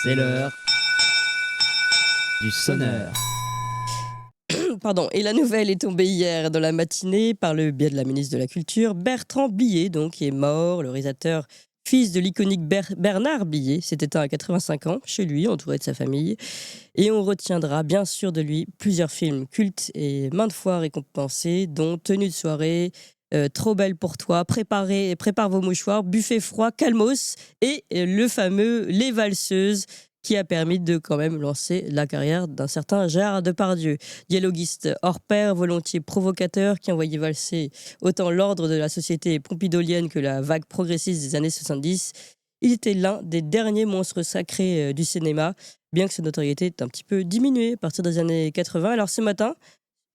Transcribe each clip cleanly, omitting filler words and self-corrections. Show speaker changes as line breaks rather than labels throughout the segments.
C'est l'heure du sonneur.
Pardon. Et la nouvelle est tombée hier dans la matinée par le biais de la ministre de la Culture, Bertrand Blier, donc, qui est mort, le réalisateur fils de l'iconique Bernard Blier, s'est éteint à 85 ans, chez lui, entouré de sa famille. Et on retiendra bien sûr de lui plusieurs films cultes et maintes fois récompensés, dont Tenue de soirée, Trop belle pour toi, Prépare vos mouchoirs, Buffet froid, Calmos et le fameux Les Valseuses, qui a permis de quand même lancer la carrière d'un certain Gérard Depardieu. Dialoguiste hors pair, volontiers provocateur, qui envoyait valser autant l'ordre de la société pompidolienne que la vague progressiste des années 70. Il était l'un des derniers monstres sacrés du cinéma, bien que sa notoriété ait un petit peu diminué à partir des années 80. Alors ce matin,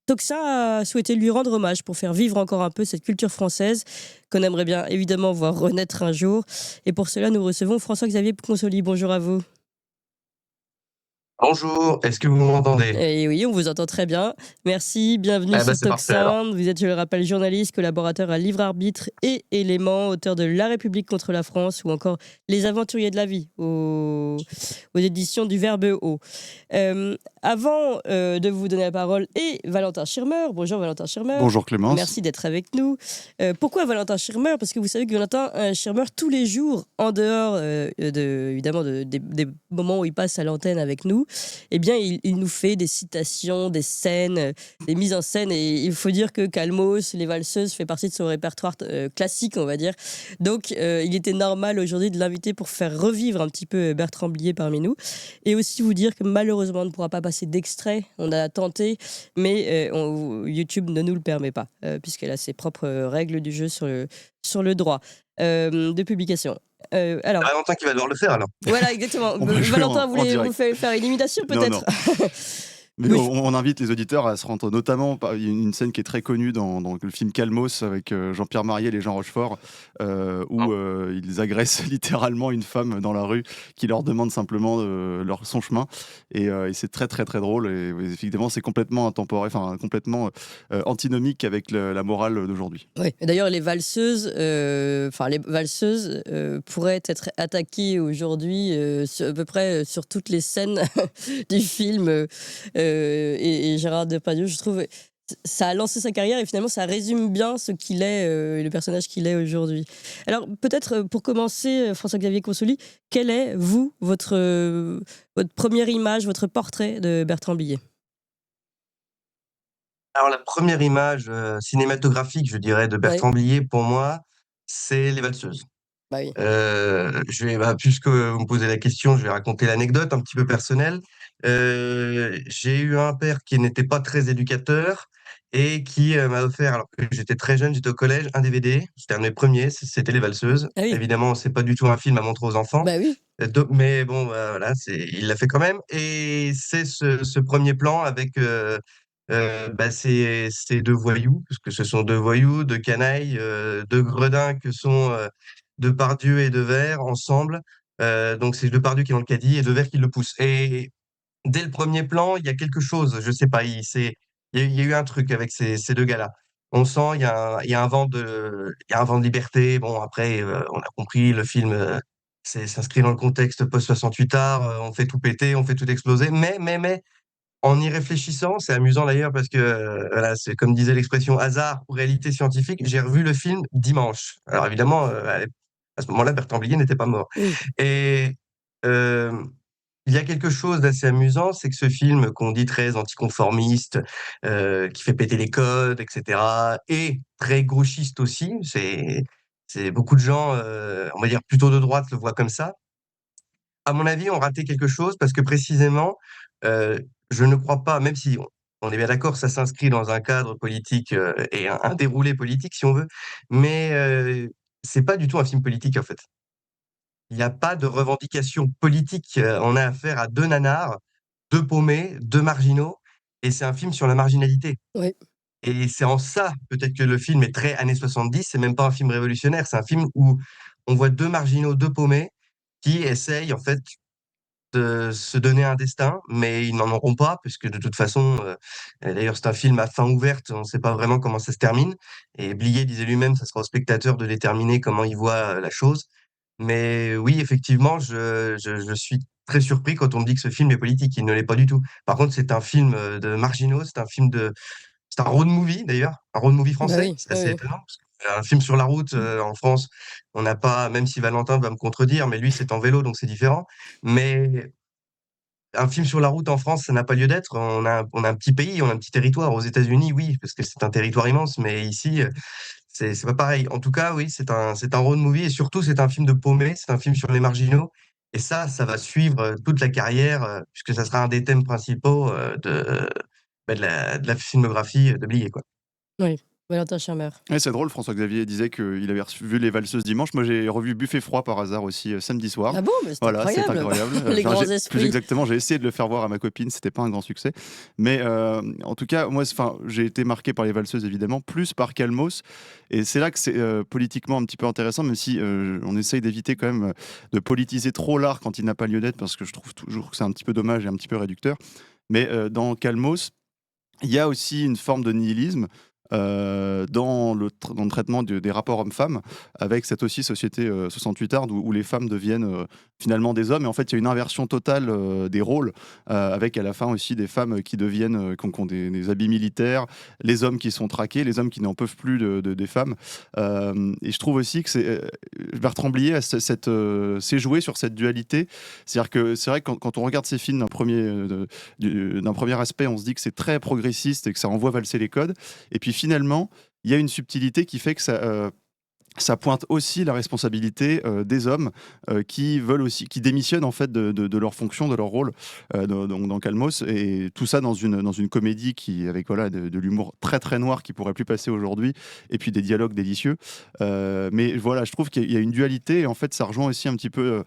Toxin a souhaité lui rendre hommage pour faire vivre encore un peu cette culture française qu'on aimerait bien évidemment voir renaître un jour. Et pour cela, nous recevons François-Xavier Consoli. Bonjour à vous.
Bonjour, est-ce que vous m'entendez?
Et oui, on vous entend très bien. Merci, bienvenue
Ah bah
sur
c'est parfait alors.
Toxin. Vous êtes, je le rappelle, journaliste, collaborateur à Livre Arbitre et Éléments, auteur de La République contre la France ou encore Les Aventuriers de la vie aux éditions du Verbe Haut. Avant de vous donner la parole, et Valentin Schirmer. Bonjour Valentin Schirmer.
Bonjour Clémence.
Merci d'être avec nous. Pourquoi Valentin Schirmer? Parce que vous savez que Valentin Schirmer, tous les jours, en dehors évidemment des moments où il passe à l'antenne avec nous, eh bien, il nous fait des citations, des scènes, des mises en scène. Et il faut dire que Calmos, Les Valseuses, fait partie de son répertoire classique, on va dire. Donc, il était normal aujourd'hui de l'inviter pour faire revivre un petit peu Bertrand Blier parmi nous. Et aussi vous dire que malheureusement, on ne pourra pas passer d'extrait. On a tenté, mais YouTube ne nous le permet pas, puisqu'elle a ses propres règles du jeu sur le droit de publication.
C'est Valentin qui va devoir le faire alors.
Voilà, exactement.
On peut jouer
Valentin,
en
vous voulez
direct.
faire une imitation peut-être?
Mais
Oui.
on invite les auditeurs à se rendre, notamment, il y a une scène qui est très connue dans le film Calmos avec Jean-Pierre Mariel et Jean Rochefort, où ils agressent littéralement une femme dans la rue qui leur demande simplement son chemin. Et c'est très très très drôle. Et effectivement, c'est complètement intemporel, complètement antinomique avec la morale d'aujourd'hui.
Oui. Et d'ailleurs, les valseuses pourraient être attaquées aujourd'hui à peu près sur toutes les scènes du film. Et Gérard Depardieu, je trouve, ça a lancé sa carrière et finalement ça résume bien ce qu'il est, le personnage qu'il est aujourd'hui. Alors peut-être pour commencer, François-Xavier Consoli, quelle est, vous, votre première image, votre portrait de Bertrand Blier?
Alors la première image cinématographique, je dirais, de
Oui,
Bertrand Blier, pour moi, c'est Les Valseuses.
bah oui.
Puisque vous me posez la question, je vais raconter l'anecdote un petit peu personnelle. J'ai eu un père qui n'était pas très éducateur et qui m'a offert, alors que j'étais très jeune, j'étais au collège, un DVD. C'était un de mes premiers, c'était Les Valseuses.
Ah oui,
Évidemment, c'est pas du tout un film à montrer aux enfants.
bah oui.
Mais bon, voilà, il l'a fait quand même. Et c'est ce premier plan avec ces deux voyous, parce que ce sont deux voyous, deux canailles, deux gredins que sont Depardieu et Devers ensemble. Donc c'est Depardieu qui est dans le caddie et Devers qui le pousse. Et dès le premier plan, il y a quelque chose, je sais pas, il y a eu un truc avec ces deux gars-là. On sent, il y a un vent il y a un vent de liberté. Bon, après, on a compris, le film s'inscrit dans le contexte post-68 art, on fait tout péter, on fait tout exploser. Mais, en y réfléchissant, c'est amusant d'ailleurs parce que, voilà, c'est comme disait l'expression hasard ou réalité scientifique, j'ai revu le film dimanche. Alors évidemment, à ce moment-là, Bertrand Blier n'était pas mort.
Oui.
Et hem, il y a quelque chose d'assez amusant, c'est que ce film qu'on dit très anticonformiste, qui fait péter les codes et cetera, et très gauchiste aussi, c'est beaucoup de gens, on va dire plutôt de droite le voient comme ça. À mon avis, on ratait quelque chose parce que précisément, je ne crois pas, même si on est bien d'accord, ça s'inscrit dans un cadre politique, et un déroulé politique si on veut, mais c'est pas du tout un film politique, en fait. Il y a pas de revendication politique, on a affaire à 2 nanars, 2 paumés, 2 marginaux et c'est un film sur la marginalité
Oui.
et c'est en ça, peut-être que le film est très années 70, c'est même pas un film révolutionnaire, c'est un film où on voit 2 marginaux, 2 paumés qui essayent, en fait, de se donner un destin, mais ils n'en auront pas puisque de toute façon, d'ailleurs c'est un film à fin ouverte, on ne sait pas vraiment comment ça se termine et Blier disait lui-même: «Ça sera au spectateur de déterminer comment il voit, la chose». Mais oui, effectivement, je suis très surpris quand on me dit que ce film est politique. Il ne l'est pas du tout. Par contre, c'est un film de marginaux, c'est un road movie d'ailleurs, un road movie
Bah
français.
oui,
C'est
oui,
assez
oui.
étonnant. Parce que, un film sur la route en France, on n'a pas, même si Valentin va me contredire, mais lui c'est en vélo donc c'est différent. Mais un film sur la route en France, ça n'a pas lieu d'être. On a un petit pays, on a un petit territoire. Aux États-Unis, oui, parce que c'est un territoire immense, mais ici, c'est pas pareil. En tout cas, oui, c'est un road movie et surtout, c'est un film de paumé, c'est un film sur les marginaux. Et ça va suivre toute la carrière, puisque ça sera un des thèmes principaux de la filmographie de Blier, quoi.
Oui, Valentin Schermer.
Ouais, c'est drôle, François-Xavier disait qu'il avait vu Les Valseuses dimanche. Moi, j'ai revu Buffet froid par hasard aussi samedi soir.
Ah bon, mais c'est
Voilà, c'est
incroyable.
incroyable.
Les
Enfin,
grands
plus
esprits.
exactement, j'ai essayé de le faire voir à ma copine, c'était pas un grand succès. Mais en tout cas, moi, enfin, j'ai été marqué par Les Valseuses, évidemment, plus par Calmos. Et c'est là que c'est politiquement un petit peu intéressant, même si on essaye d'éviter quand même de politiser trop l'art quand il n'a pas lieu d'être, parce que je trouve toujours que c'est un petit peu dommage et un petit peu réducteur. Mais dans Calmos, il y a aussi une forme de nihilisme dans le traitement des rapports hommes-femmes, avec cette aussi société 68 où les femmes deviennent finalement des hommes. Et en fait, il y a une inversion totale des rôles, avec à la fin aussi des femmes qui deviennent, qui ont des habits militaires, les hommes qui sont traqués, les hommes qui n'en peuvent plus des femmes. Et je trouve aussi que Bertrand Blier s'est joué sur cette dualité. C'est-à-dire que c'est vrai que quand on regarde ces films d'un premier aspect, on se dit que c'est très progressiste et que ça envoie valser les codes. Et puis finalement, il y a une subtilité qui fait que ça pointe aussi la responsabilité des hommes qui veulent aussi, qui démissionnent en fait de leur fonction, de leur rôle dans Calmos, et tout ça dans une comédie qui avec voilà de l'humour très très noir qui pourrait plus passer aujourd'hui, et puis des dialogues délicieux. Mais voilà, je trouve qu'il y a une dualité, et en fait ça rejoint aussi un petit peu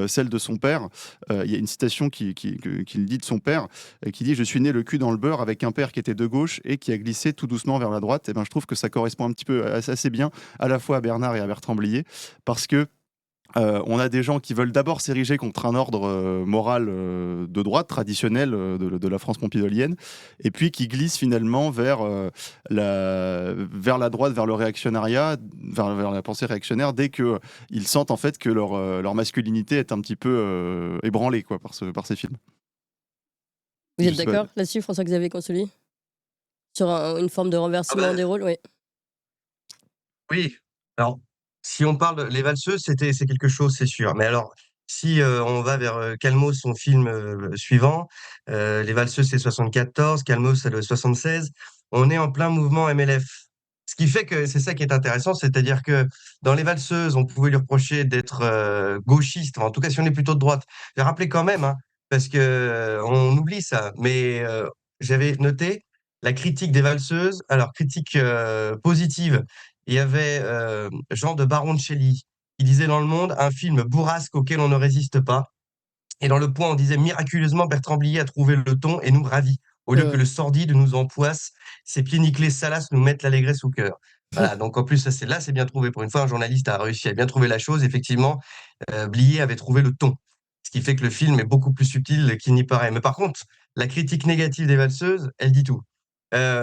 celle de son père. Il y a une citation qu'il dit de son père, qui dit: "Je suis né le cul dans le beurre avec un père qui était de gauche et qui a glissé tout doucement vers la droite." Et ben je trouve que ça correspond un petit peu assez bien à la fois à Bernard et à Bertrand Blier, parce que on a des gens qui veulent d'abord s'ériger contre un ordre moral de droite traditionnel de la France pompidolienne, et puis qui glissent finalement vers la droite, vers le réactionnariat, vers la pensée réactionnaire, dès qu'ils sentent en fait que leur masculinité est un petit peu ébranlée quoi, par ces films.
Vous
Je
êtes
sais pas.
d'accord là-dessus, François-Xavier Consoli? Sur une forme de renversement des rôles, oui.
Oui, alors, si on parle les valseuses, c'est quelque chose, c'est sûr. Mais alors, si on va vers Calmos, son film suivant, les valseuses, c'est 74, Calmos, c'est le 76, on est en plein mouvement MLF. Ce qui fait que c'est ça qui est intéressant, c'est-à-dire que dans les valseuses, on pouvait lui reprocher d'être gauchiste, enfin, en tout cas si on est plutôt de droite. J'ai rappelé quand même, hein, parce que on oublie ça, mais j'avais noté la critique des valseuses, alors critique positive. Il y avait Jean de Baroncelli qui disait dans Le Monde un film bourrasque auquel on ne résiste pas. Et dans Le Point, on disait miraculeusement Bertrand Blier a trouvé le ton et nous ravit. Au lieu que le sordide nous empoisse, ses pieds nickelés salaces nous mettent l'allégresse au cœur. Voilà, donc en plus, ça, c'est bien trouvé. Pour une fois, un journaliste a réussi à bien trouver la chose. Effectivement, Blier avait trouvé le ton. Ce qui fait que le film est beaucoup plus subtil qu'il n'y paraît. Mais par contre, la critique négative des valseuses, elle dit tout.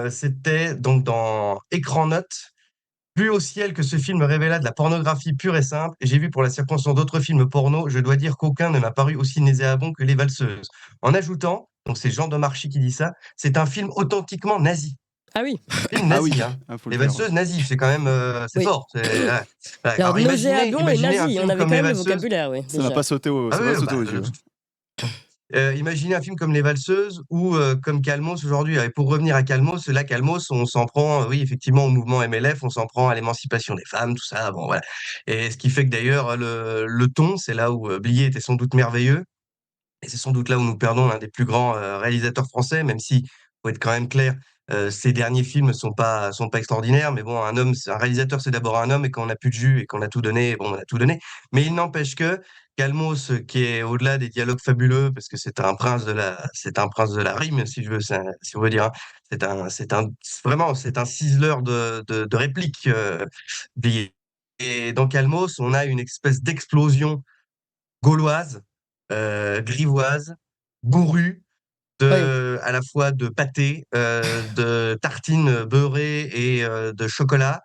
C'était donc dans Écran Note, plus au ciel que ce film révéla de la pornographie pure et simple, et j'ai vu pour la circonstance d'autres films porno, je dois dire qu'aucun ne m'a paru aussi nauséabond que Les Valseuses. En ajoutant, donc c'est Jean Domarchi qui dit ça, c'est un film authentiquement nazi.
Ah oui,
Film
Ah
nazi,
oui,
hein.
faut
Les
le faire.
Valseuses nazies, c'est quand même c'est
Oui.
fort. Ouais.
alors
Alors,
nauséabond et
imaginez un
nazi, on
film
avait
comme
quand
Les
même le
Valseuses.
vocabulaire, oui.
Ça m'a
déjà.
pas sauté
Ah oui,
sauté aux yeux.
Imaginez un film comme Les Valseuses ou comme Calmos aujourd'hui. Et pour revenir à Calmos, là, Calmos, on s'en prend, oui, effectivement, au mouvement MLF, on s'en prend à l'émancipation des femmes, tout ça. Bon, voilà. Et ce qui fait que d'ailleurs, le ton, c'est là où Blier était sans doute merveilleux. Et c'est sans doute là où nous perdons l'un des plus grands réalisateurs français, même si, faut être quand même clair, ces derniers films ne sont pas extraordinaires. Mais bon, un réalisateur, c'est d'abord un homme, et quand on n'a plus de jus et qu'on a tout donné, bon, on a tout donné. Mais il n'empêche que Calmos, qui est au-delà des dialogues fabuleux, parce que c'est un prince de la rime, si je veux, si on veut dire, hein. Vraiment, c'est un ciseleur de répliques. Et dans Calmos, on a une espèce d'explosion gauloise, grivoise, bourrue,
Oui.
à la fois de pâté, de tartines beurrées et de chocolat,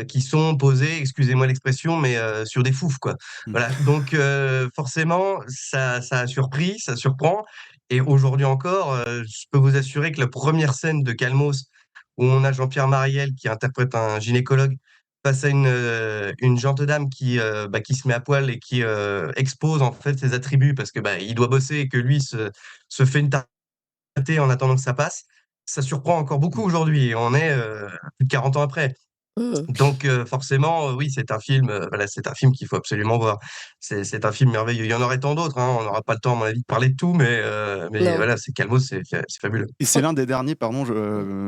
qui sont posés, excusez-moi l'expression, mais sur des foufs, quoi.
Mmh.
Voilà. Donc forcément, ça a surpris, ça surprend. Et aujourd'hui encore, je peux vous assurer que la première scène de Calmos, où on a Jean-Pierre Mariel qui interprète un gynécologue face à une gente dame qui se met à poil et qui expose en fait ses attributs parce que il doit bosser et que lui se fait une tâter en attendant que ça passe. Ça surprend encore beaucoup
Mmh.
aujourd'hui. On est plus de 40 ans après.
Mmh.
Donc forcément, oui, c'est un film, voilà, c'est un film qu'il faut absolument voir. C'est un film merveilleux. Il y en aurait tant d'autres, hein, on n'aura pas le temps, à mon avis, de parler de tout, mais
Non.
voilà, c'est Calmo, c'est fabuleux.
Et c'est l'un des derniers, pardon,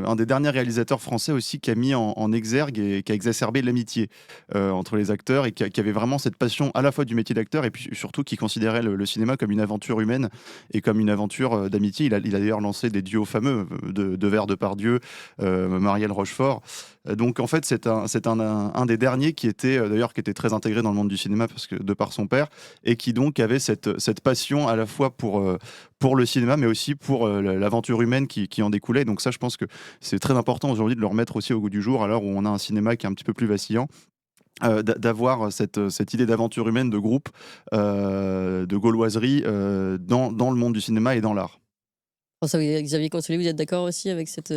un des derniers réalisateurs français aussi qui a mis en exergue et qui a exacerbé l'amitié entre les acteurs et qui avait vraiment cette passion à la fois du métier d'acteur et puis surtout qui considérait le cinéma comme une aventure humaine et comme une aventure d'amitié. Il a d'ailleurs lancé des duos fameux de Vers Depardieu, Marielle Rochefort. Donc en fait, c'est un des derniers qui était d'ailleurs qui était très intégré dans le monde du cinéma parce que de par son père et qui donc avait cette passion à la fois pour le cinéma, mais aussi pour l'aventure humaine qui en découlait. Donc ça, je pense que c'est très important aujourd'hui de le remettre aussi au goût du jour, à l'heure où on a un cinéma qui est un petit peu plus vacillant. D'avoir cette idée d'aventure humaine, de groupe, de gauloiserie dans le monde du cinéma et dans l'art.
Xavier Consolé, vous êtes d'accord aussi avec cette,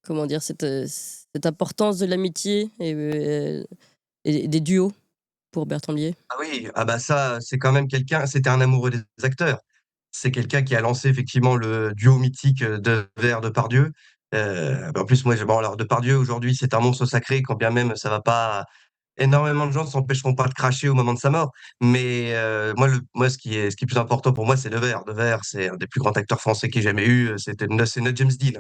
comment dire, cette importance de l'amitié et des duos pour Bertrand Blier?
Ah oui, ah bah ça, c'est quand même quelqu'un, c'était un amoureux des acteurs. C'est quelqu'un qui a lancé effectivement le duo mythique de Vers Depardieu. En plus, moi, bon, alors Depardieu aujourd'hui, c'est un monstre sacré, quand bien même ça va pas. Énormément de gens ne s'empêcheront pas de cracher au moment de sa mort. Mais moi, ce qui est plus important pour moi, c'est Devers. Devers, c'est un des plus grands acteurs français qu'il y ait jamais eu. C'est notre James Dean.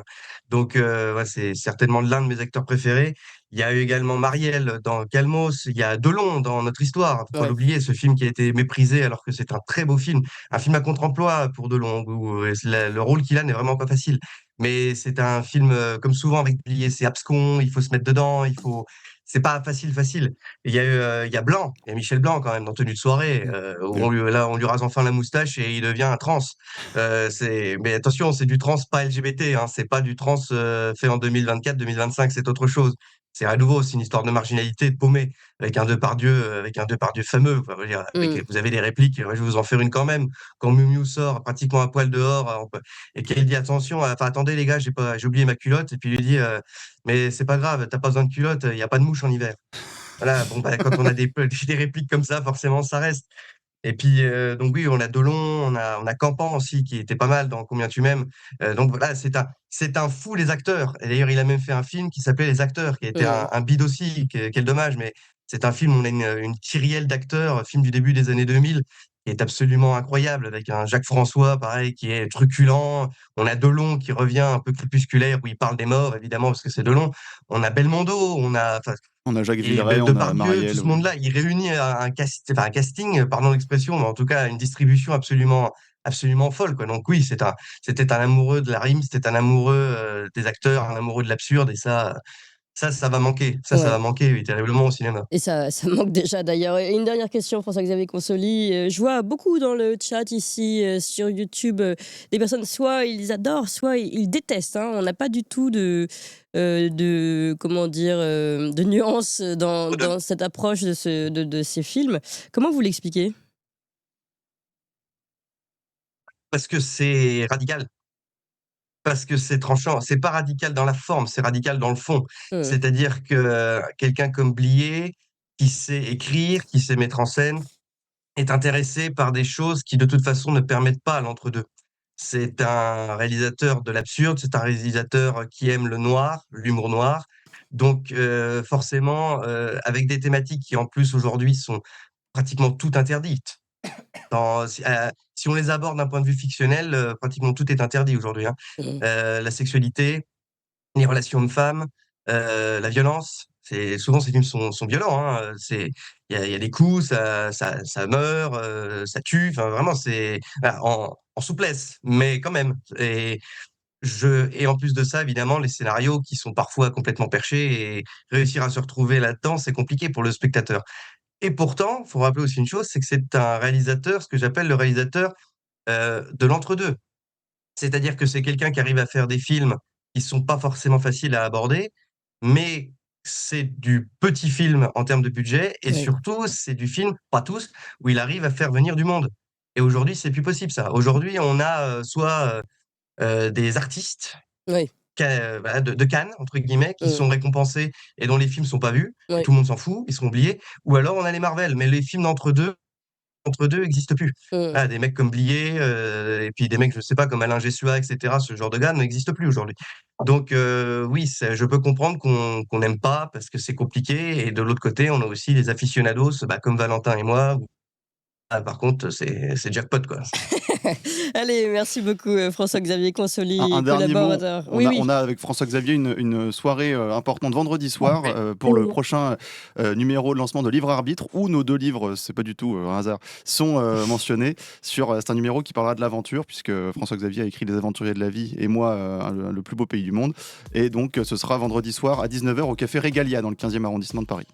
Donc, ouais, c'est certainement l'un de mes acteurs préférés. Il y a eu également Marielle dans Calmos. Il y a Delon dans Notre Histoire. Faut pas
Ouais.
l'oublier, ce film qui a été méprisé alors que c'est un très beau film. Un film à contre-emploi pour Delon, où le rôle qu'il a n'est vraiment pas facile. Mais c'est un film, comme souvent avec Blier, c'est abscon, il faut se mettre dedans, c'est pas facile. Il y a Blanc, il y a Michel Blanc quand même dans Tenue de soirée, où on lui rase enfin la moustache et il devient un trans. Mais attention, c'est du trans pas LGBT, hein, c'est pas du trans fait en 2024-2025, c'est autre chose. C'est à nouveau, c'est une histoire de marginalité, de paumé, avec un Depardieu fameux. Enfin, je veux dire,
Mmh.
vous avez des répliques, je vais vous en faire une quand même. Quand Miu Miu sort pratiquement à poil dehors, et qu'elle dit attention, enfin attendez les gars, j'ai oublié ma culotte, et puis il lui dit mais c'est pas grave, t'as pas besoin de culotte, il y a pas de mouche en hiver. Voilà, bon, quand on a des répliques comme ça, forcément, ça reste. Et puis, donc oui, on a Delon, on a Campan aussi, qui était pas mal dans Combien tu m'aimes. Donc voilà, c'est un fou, les acteurs. Et d'ailleurs, il a même fait un film qui s'appelait Les Acteurs, qui a été
Mmh.
un bide aussi, quel dommage, mais c'est un film où on a une kyrielle d'acteurs, film du début des années 2000, qui est absolument incroyable, avec un Jacques François, pareil, qui est truculent. On a Delon qui revient un peu crépusculaire, où il parle des morts, évidemment, parce que c'est Delon. On a Belmondo, enfin,
On a Jacques
et
Villeray, on a
Depardieu, tout
Marielle,
ce
oui.
monde-là, il réunit un casting, pardon l'expression, mais en tout cas une distribution absolument folle, quoi. Donc oui, c'était un amoureux de la rime, c'était un amoureux des acteurs, un amoureux de l'absurde, et ça va manquer. Ça va
Ouais.
manquer, oui, terriblement au cinéma.
Et ça manque déjà d'ailleurs. Et une dernière question, François-Xavier Consoli. Je vois beaucoup dans le chat ici, sur YouTube, des personnes, soit ils adorent, soit ils détestent, hein. On n'a pas du tout comment dire, de nuances dans cette approche de ces films. Comment vous l'expliquez?
Parce que c'est radical, parce que c'est tranchant. C'est pas radical dans la forme, c'est radical dans le fond.
Mmh.
C'est-à-dire que quelqu'un comme Blier, qui sait écrire, qui sait mettre en scène, est intéressé par des choses qui, de toute façon, ne permettent pas l'entre-deux. C'est un réalisateur de l'absurde, c'est un réalisateur qui aime le noir, l'humour noir. Donc, forcément, avec des thématiques qui, en plus, aujourd'hui, sont pratiquement toutes interdites. Si on les aborde d'un point de vue fictionnel, pratiquement tout est interdit aujourd'hui, hein.
Mmh.
La sexualité, les relations hommes-femmes, la violence. Souvent ces films sont violents, hein, il y a des coups, ça meurt, ça tue, enfin vraiment c'est voilà, en souplesse, mais quand même. Et en plus de ça, évidemment, les scénarios qui sont parfois complètement perchés, et réussir à se retrouver là-dedans, c'est compliqué pour le spectateur. Et pourtant, il faut rappeler aussi une chose, c'est que c'est un réalisateur, ce que j'appelle le réalisateur, de l'entre-deux. C'est-à-dire que c'est quelqu'un qui arrive à faire des films qui sont pas forcément faciles à aborder, mais c'est du petit film en termes de budget, et
Oui.
surtout, c'est du film, pas tous, où il arrive à faire venir du monde. Et aujourd'hui, c'est plus possible ça. Aujourd'hui, on a soit des artistes
Oui.
voilà, de Cannes, entre guillemets, qui sont récompensés et dont les films sont pas vus, et
Oui.
tout le monde s'en fout, ils sont oubliés. Ou alors on a les Marvel, mais les films d'entre deux n'existent plus. Ah, des mecs comme Blier, et puis des mecs, je sais pas, comme Alain Gessua, etc., ce genre de gars n'existent plus aujourd'hui. Donc oui, je peux comprendre qu'on n'aime pas parce que c'est compliqué. Et de l'autre côté, on a aussi les aficionados, comme Valentin et moi. Par contre, c'est jackpot, quoi.
Allez, merci beaucoup François-Xavier Consoli,
Un dernier mot,
collaborateur.
on
Oui,
a,
oui.
on a avec François-Xavier une soirée importante vendredi soir pour le prochain numéro de lancement de Livre Arbitre, où nos 2 livres, c'est pas du tout un hasard, sont mentionnés. C'est un numéro qui parlera de l'aventure, puisque François-Xavier a écrit Les Aventuriers de la vie et moi le plus beau pays du monde. Et donc ce sera vendredi soir à 19h au Café Régalia dans le 15e arrondissement de Paris.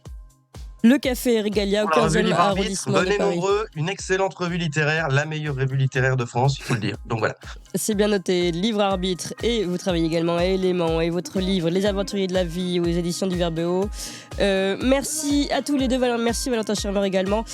Le Café Régalia au
Pour la revue
15e
Livre Arbitre,
arrondissement de
venez
Paris.
nombreux, une excellente revue littéraire, la meilleure revue littéraire de France, il faut le dire. Donc voilà.
C'est bien noté, Livre Arbitre, et vous travaillez également à Éléments, et votre livre Les Aventuriers de la vie aux éditions du Verbe Haut. Merci à tous les deux, merci Valentin Schermer également.